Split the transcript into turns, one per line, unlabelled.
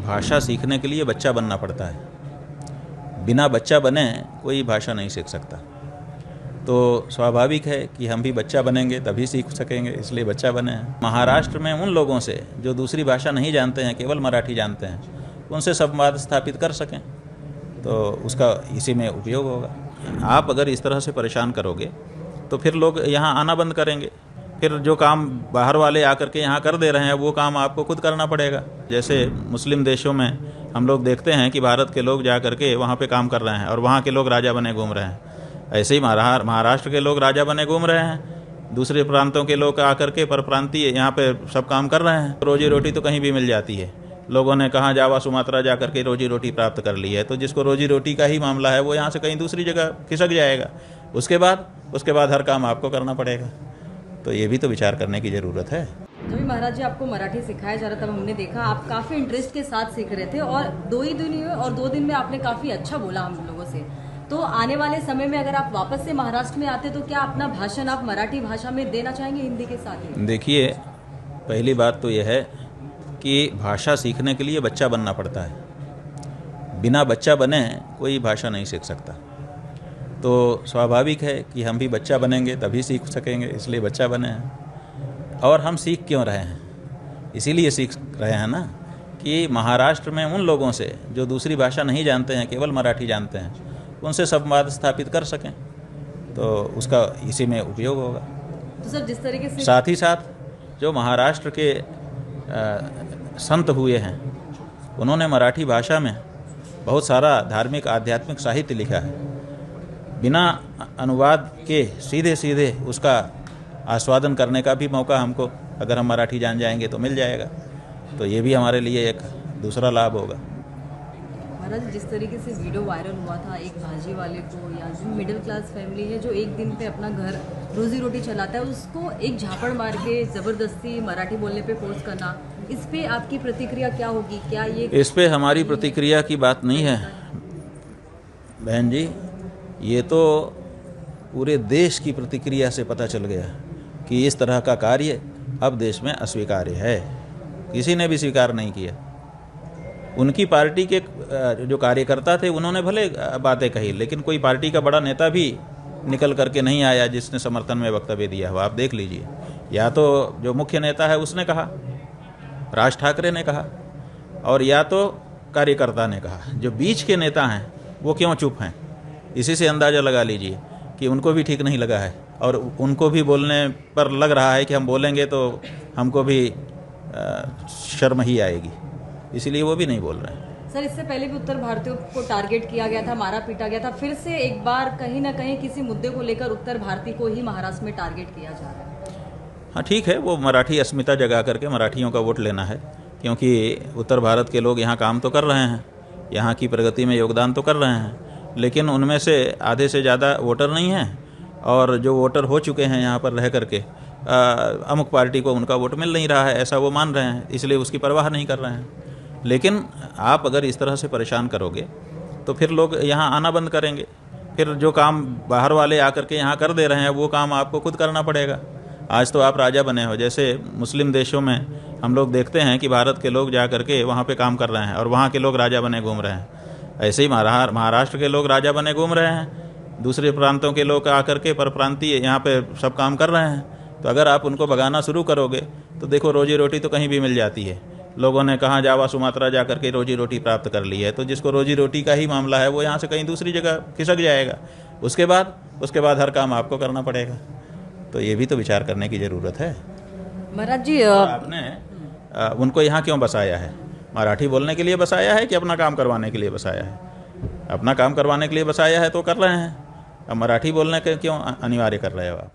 भाषा सीखने के लिए बच्चा बनना पड़ता है। बिना बच्चा बने कोई भाषा नहीं सीख सकता। तो स्वाभाविक है कि हम भी बच्चा बनेंगे तभी सीख सकेंगे, इसलिए बच्चा बने हैं। महाराष्ट्र में उन लोगों से जो दूसरी भाषा नहीं जानते हैं, केवल मराठी जानते हैं, उनसे संवाद स्थापित कर सकें, तो उसका इसी में उपयोग होगा। आप अगर इस तरह से परेशान करोगे तो फिर लोग यहाँ आना बंद करेंगे। फिर जो काम बाहर वाले आकर के यहाँ कर दे रहे हैं वो काम आपको खुद करना पड़ेगा। जैसे मुस्लिम देशों में हम लोग देखते हैं कि भारत के लोग जा कर के वहाँ पे काम कर रहे हैं और वहाँ के लोग राजा बने घूम रहे हैं। ऐसे ही महाराष्ट्र के लोग राजा बने घूम रहे हैं। दूसरे प्रांतों के लोग आकर के परप्रांतीय यहाँ पे सब काम कर रहे हैं। रोजी रोटी तो कहीं भी मिल जाती है। लोगों ने कहाँ जावा सुमात्रा जा कर के रोजी रोटी प्राप्त कर ली है, तो जिसको रोजी रोटी का ही मामला है वो यहाँ से कहीं दूसरी जगह खिसक जाएगा। उसके बाद हर काम आपको करना पड़ेगा। तो ये भी तो विचार करने की ज़रूरत है।
जब महाराज जी आपको मराठी सिखाया जा रहा तब हमने देखा आप काफ़ी इंटरेस्ट के साथ सीख रहे थे और 2 दिन में आपने काफ़ी अच्छा बोला हम लोगों से। तो आने वाले समय में अगर आप वापस से महाराष्ट्र में आते तो क्या अपना भाषण आप मराठी भाषा में देना चाहेंगे हिंदी के साथ ही?
देखिए, पहली बात तो यह है कि भाषा सीखने के लिए बच्चा बनना पड़ता है। बिना बच्चा बने कोई भाषा नहीं सीख सकता। तो स्वाभाविक है कि हम भी बच्चा बनेंगे तभी सीख सकेंगे, इसलिए बच्चा बने हैं। और हम सीख क्यों रहे हैं? इसीलिए सीख रहे हैं ना कि महाराष्ट्र में उन लोगों से जो दूसरी भाषा नहीं जानते हैं, केवल मराठी जानते हैं, उनसे संवाद स्थापित कर सकें, तो उसका इसी में उपयोग होगा।
तो सर जिस तरीके से
साथ ही साथ जो महाराष्ट्र के संत हुए हैं उन्होंने मराठी भाषा में बहुत सारा धार्मिक आध्यात्मिक साहित्य लिखा है। बिना अनुवाद के सीधे सीधे उसका आस्वादन करने का भी मौका हमको अगर हम मराठी जान जाएंगे तो मिल जाएगा। तो ये भी हमारे लिए एक दूसरा लाभ होगा।
महाराज जिस तरीके से वीडियो वायरल हुआ था एक भाजी वाले को या जो मिडिल क्लास फैमिली है जो एक दिन पे अपना घर रोजी रोटी चलाता है उसको एक झापड़ मार के ज़बरदस्ती मराठी बोलने पे फोर्स करना, इस पे आपकी प्रतिक्रिया क्या होगी? क्या ये
इस पे हमारी प्रतिक्रिया की बात नहीं है बहन जी, ये तो पूरे देश की प्रतिक्रिया से पता चल गया कि इस तरह का कार्य अब देश में अस्वीकार्य है। किसी ने भी स्वीकार नहीं किया। उनकी पार्टी के जो कार्यकर्ता थे उन्होंने भले बातें कही, लेकिन कोई पार्टी का बड़ा नेता भी निकल करके नहीं आया जिसने समर्थन में वक्तव्य दिया हो। आप देख लीजिए, या तो जो मुख्य नेता है उसने कहा, राज ठाकरे ने कहा, और या तो कार्यकर्ता ने कहा। जो बीच के नेता हैं वो क्यों चुप हैं? इसी से अंदाज़ा लगा लीजिए कि उनको भी ठीक नहीं लगा है और उनको भी बोलने पर लग रहा है कि हम बोलेंगे तो हमको भी शर्म ही आएगी, इसीलिए वो भी नहीं बोल रहे हैं।
सर इससे पहले भी उत्तर भारतीयों को टारगेट किया गया था, मारा पीटा गया था, फिर से एक बार कहीं ना कहीं किसी मुद्दे को लेकर उत्तर भारतीय को ही महाराष्ट्र में टारगेट किया जा रहा है।
हाँ ठीक है, वो मराठी अस्मिता जगा करके मराठियों का वोट लेना है, क्योंकि उत्तर भारत के लोग यहाँ काम तो कर रहे हैं, यहाँ की प्रगति में योगदान तो कर रहे हैं, लेकिन उनमें से आधे से ज़्यादा वोटर नहीं हैं, और जो वोटर हो चुके हैं यहाँ पर रह करके अमुक पार्टी को उनका वोट मिल नहीं रहा है, ऐसा वो मान रहे हैं, इसलिए उसकी परवाह नहीं कर रहे हैं। लेकिन आप अगर इस तरह से परेशान करोगे तो फिर लोग यहाँ आना बंद करेंगे। फिर जो काम बाहर वाले आकर के यहाँ कर दे रहे हैं वो काम आपको खुद करना पड़ेगा। आज तो आप राजा बने हो। जैसे मुस्लिम देशों में हम लोग देखते हैं कि भारत के लोग जा कर के वहाँ पे काम कर रहे हैं और वहाँ के लोग राजा बने घूम रहे हैं। ऐसे ही महाराष्ट्र के लोग राजा बने घूम रहे हैं। दूसरे प्रांतों के लोग आकर के परप्रांतीय यहाँ पे सब काम कर रहे हैं। तो अगर आप उनको भगाना शुरू करोगे तो देखो, रोजी रोटी तो कहीं भी मिल जाती है। लोगों ने कहाँ जावा सुमात्रा जा कर के रोजी रोटी प्राप्त कर ली है, तो जिसको रोजी रोटी का ही मामला है वो यहाँ से कहीं दूसरी जगह खिसक जाएगा। उसके बाद हर काम आपको करना पड़ेगा। तो ये भी तो विचार करने की ज़रूरत है।
महाराज जी
आपने उनको यहाँ क्यों बसाया है? मराठी बोलने के लिए बसाया है कि अपना काम करवाने के लिए बसाया है? अपना काम करवाने के लिए बसाया है तो कर रहे हैं। अब मराठी बोलने के क्यों अनिवार्य कर रहे हो आप?